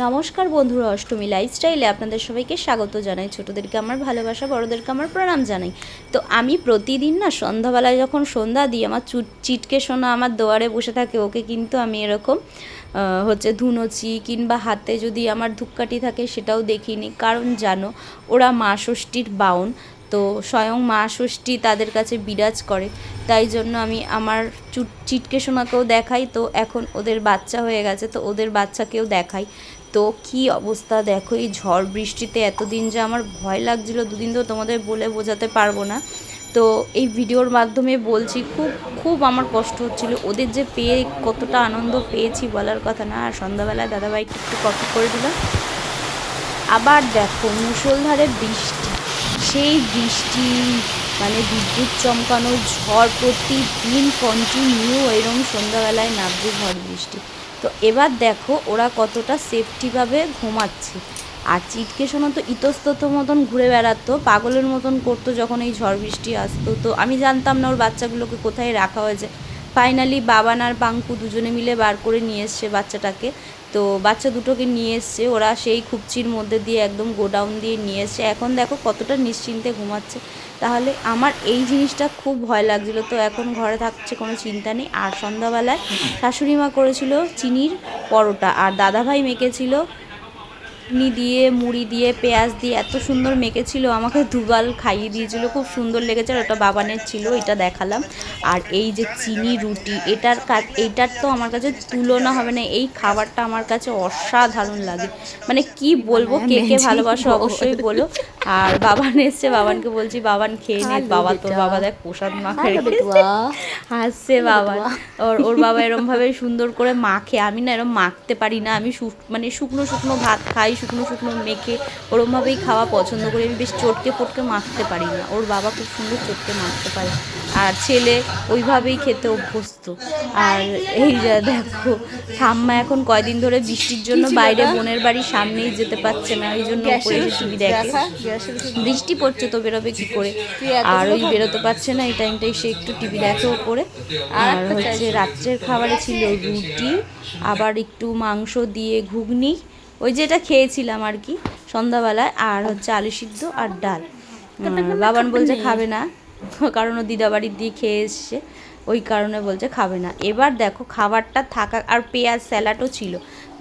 নমস্কার বন্ধুরা, অষ্টমী লাইফস্টাইলে আপনাদের সবাইকে স্বাগত জানাই। ছোটোদেরকে আমার ভালোবাসা, বড়োদেরকে আমার প্রণাম জানাই। তো আমি প্রতিদিন না সন্ধ্যাবেলায় যখন সন্ধ্যা দিই, আমার চিটকে সোনা আমার দুয়ারে বসে থাকে, ওকে কিন্তু আমি এরকম ধুনোচি কিংবা হাতে যদি আমার ধূপকাঠি থাকে সেটাও দেখিনি। কারণ জানো, ওরা মা ষষ্ঠীর বাউন, তো স্বয়ং মা ষষ্ঠী তাদের কাছে বিরাজ করে। তাই জন্য আমি আমার চিটকে সোনাকেও দেখাই। তো এখন ওদের বাচ্চা হয়ে গেছে, তো ওদের বাচ্চাকেও দেখাই। তো কি অবস্থা দেখো, এই ঝড় বৃষ্টিতে এতদিন যে আমার ভয় লাগছিল, দুদিন তো তোমাদের বলে বোঝাতে পারবো না। তো এই ভিডিওর মাধ্যমে বলছি, খুব খুব আমার কষ্ট হচ্ছিল ওদের যে পেয়ে, কতটা আনন্দ পেয়েছি বলার কথা না। আর সন্ধ্যাবেলায় দাদাভাইকে একটু কফি করে দিলাম। আবার দেখো মুষলধারে বৃষ্টি, সেই বৃষ্টি মানে বিদ্যুৎ চমকানো ঝড়, প্রতিদিন কন্টিনিউ এরকম সন্ধ্যাবেলায় নামবে ঝড় বৃষ্টি। তো এবার দেখো ওরা কতটা সেফটিভাবে ঘুমাচ্ছে। আর চিটকে সোনা তো ইতস্তত মতন ঘুরে বেড়াতো, পাগলের মতন করতো যখন এই ঝড় বৃষ্টি আসতো। তো আমি জানতাম না ওর বাচ্চাগুলোকে কোথায় রাখা হয়েছে। ফাইনালি বাবান আর পাঙ্কু দুজনে মিলে বার করে নিয়ে এসছে বাচ্চাটাকে। তো বাচ্চা দুটোকে নিয়ে এসছে ওরা, সেই খুপচির মধ্যে দিয়ে একদম গোডাউন দিয়ে নিয়ে এসছে। এখন দেখো কতটা নিশ্চিন্তে ঘুমাচ্ছে। তাহলে আমার এই জিনিসটা খুব ভয় লাগছিলো। তো এখন ঘরে থাকছে, কোনো চিন্তা নেই। আর সন্ধ্যাবেলায় শাশুড়ি মা করেছিল চিনির পরোটা, আর দাদাভাই মেখেছিল চিনি দিয়ে, মুড়ি দিয়ে, পেঁয়াজ দিয়ে এত সুন্দর মেখেছিল, আমাকে দুগাল খাইয়ে দিয়েছিল, খুব সুন্দর লেগেছে। আর ওটা বাবানের ছিল, এটা দেখালাম। আর এই যে চিনি রুটি, এইটার তো আমার কাছে তুলনা হবে না। এই খাবারটা আমার কাছে অসাধারণ লাগে, মানে কি বলবো। কে কে ভালোবাসো অবশ্যই বলো। আর বাবান এসছে, বাবানকে বলছি বাবান খেয়ে নে। বাবা দেখ প্রসাদ মাখে রেখেছে, হাসছে বাবা। ওর বাবা এরমভাবে সুন্দর করে মাখে, আমি না এরম মাখতে পারি না। আমি মানে শুকনো শুকনো ভাত খাই, শুকনো শুকনো মেখে ওরমভাবেই খাওয়া পছন্দ করি। আমি বেশ চটকে ফটকে মাখতে পারি না। ওর বাবা খুব সুন্দর চটকে মাখতে পারে, আর ছেলে ওইভাবেই খেতে অভ্যস্ত। আর এই যা দেখো, ঠাম্মা এখন কয়দিন ধরে বৃষ্টির জন্য বাইরে বোনের বাড়ির সামনেই যেতে পারছে না, এই জন্য উপরে এসে টিভি দেখে। বৃষ্টি পড়ছে তো বেরোবে কি করে, আর ওই বেরোতে পারছে না, এই টাইমটাই সে একটু টিভি দেখে ওপরে। আর রাত্রের খাবারে ছিল রুটি, আবার একটু মাংস দিয়ে ঘুগনি, ওই যেটা খেয়েছিলাম আর কি সন্ধ্যাবেলায়, আর আলু সিদ্ধ আর ডাল। বাবান বলছে খাবে না, কারণ ও দিদাবাড়ির দিয়ে খেয়ে এসছে, ওই কারণে বলছে খাবে না। এবার দেখো খাবারটা থাকা, আর পেঁয়াজ স্যালাডও ছিল।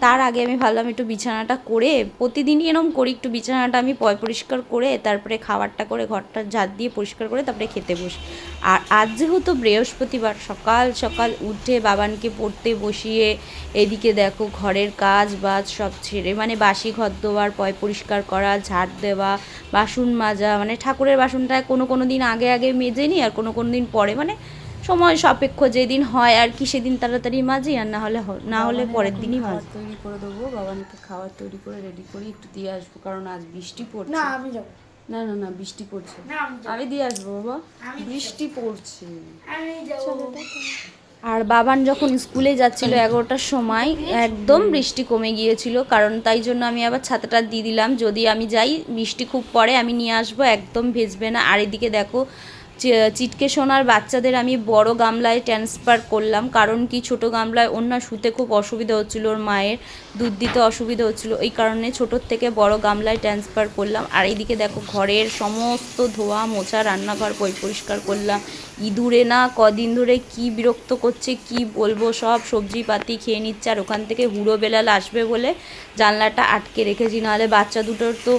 তার আগে আমি ভাবলাম একটু বিছানাটা করে, প্রতিদিনই এরকম করি, একটু বিছানাটা আমি পরিষ্কার করে তারপরে খাবারটা করে ঘরটা ঝাড় দিয়ে পরিষ্কার করে তারপরে খেতে বসি। আর আজ যেহেতু বৃহস্পতিবার, সকাল সকাল উঠে বাবানকে পড়তে বসিয়ে এদিকে দেখো ঘরের কাজ বাজ সব ছেড়ে, মানে বাসি ঘর দোয়ার পরিষ্কার করা, ঝাড় দেওয়া, বাসন মাজা, মানে ঠাকুরের বাসনটা কোনো দিন আগে মেজে নিই, আর কোনো দিন পরে, মানে সময় সাপেক্ষ যেদিন হয় আর কি সেদিন তাড়াতাড়ি মাজি, আর না হলে পরের দিনই মাজি। তৈরি করে দেবো, বাবানকে খাবার তৈরি করে রেডি করে একটু দিয়ে আসবো, কারণ আজ বৃষ্টি পড়ছে। না আমি যাবো না বৃষ্টি পড়ছে, আমি দিয়ে আসবো বাবা, বৃষ্টি পড়ছে। আর বাবান যখন স্কুলে যাচ্ছিল 11টার সময় একদম বৃষ্টি কমে গিয়েছিল, কারণ তাই জন্য আমি আবার ছাতাটা দিয়ে দিলাম, যদি আমি যাই বৃষ্টি খুব পড়ে আমি নিয়ে আসবো, একদম ভিজবে না। আর এদিকে দেখো চিটকে সোনার বাচ্চাদের আমি বড় গামলায় ট্রান্সফার করলাম, কারণ কি ছোট গামলায় ওর না শুতে খুব অসুবিধা হচ্ছিলো, ওর মায়ের দুধ দিতে অসুবিধা হচ্ছিলো, এই কারণে ছোটোর থেকে বড় গামলায় ট্রান্সফার করলাম। আর এইদিকে দেখো ঘরের সমস্ত ধোয়া মোছা, রান্নাঘর পরিষ্কার করলাম। ইঁদুরে না কদিন ধরে কি বিরক্ত করছে কি বলবো, সব সবজিপাতি খেয়ে নিচ্ছে। আর ওখান থেকে হুড়ো বেলাল আসবে বলে জানলাটা আটকে রেখেছি, নাহলে বাচ্চা দুটোর তো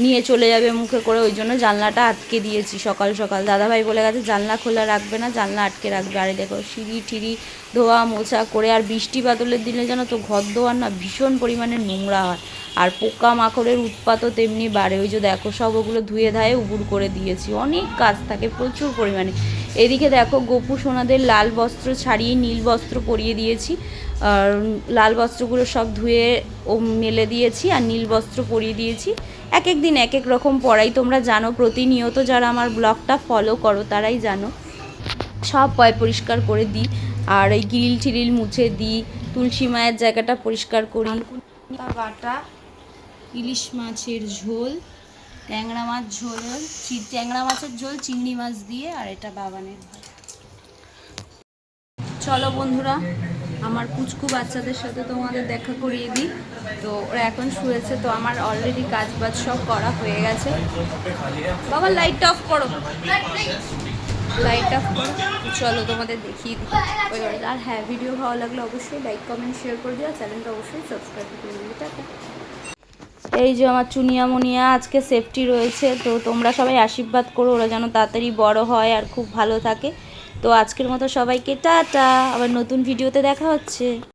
নিয়ে চলে যাবে মুখে করে, ওই জন্য জানলাটা আটকে দিয়েছি। সকাল সকাল দাদাভাই বলে গেছে জানলা খোলা রাখবে না, জানলা আটকে রাখবে। আরে দেখো সিঁড়ি ঠিড়ি ধোয়া মোছা করে, আর বৃষ্টি বাদলের দিনে জানো তো ঘর দোয়ার না ভীষণ পরিমাণে নোংরা হয়, আর পোকা মাকড়ের উৎপাতও তেমনি বাড়ে। ওই যে দেখো সব ওগুলো ধুয়ে ধায়ে উবুর করে দিয়েছি, অনেক কাজ থাকে প্রচুর পরিমাণে। এদিকে দেখো গোপু সোনাদের লাল বস্ত্র ছাড়িয়ে নীল বস্ত্র পরিয়ে দিয়েছি, আর লাল বস্ত্রগুলো সব ধুয়ে মেলে দিয়েছি, আর নীল বস্ত্র পরিয়ে দিয়েছি। এক এক দিন এক এক রকম পড়াই, তোমরা জানো, প্রতিনিয়ত যারা আমার ব্লগটা ফলো করো তারাই জানো। সব পরিষ্কার করে দিই, আর এই গ্রিল ঠিরিল মুছে দিই, তুলসী মায়ের জায়গাটা পরিষ্কার করি। বাটা, ইলিশ মাছের ঝোল, ট্যাংরা মাছের ঝোল চিংড়ি মাছ দিয়ে, আর এটা বাবানের ভাত। চলো বন্ধুরা, আমার কুচকু বাচ্চাদের সাথে তোমাদের দেখা করিয়ে দিই। তো ওরা এখন শুয়েছে, তো আমার অলরেডি কাজ বাজ সব করা হয়ে গেছে। বাবা লাইট অফ করো, লাইট অফ করো। চলো তোমাদের দেখিয়ে দিই। আর হ্যাঁ, ভিডিও ভালো লাগলে অবশ্যই লাইক কমেন্ট শেয়ার করে দিও, চ্যানেলটা অবশ্যই সাবস্ক্রাইব করে দিও। টাটা। এই যে আমার চুনিয়া মুনিয়া আজকে সেফটি রয়েছে, তো তোমরা সবাই আশীর্বাদ করো ওরা যেন তাড়াতাড়ি বড় হয় আর খুব ভালো থাকে। তো আজকের মতো সবাইকে টাটা, আবার নতুন ভিডিওতে দেখা হচ্ছে।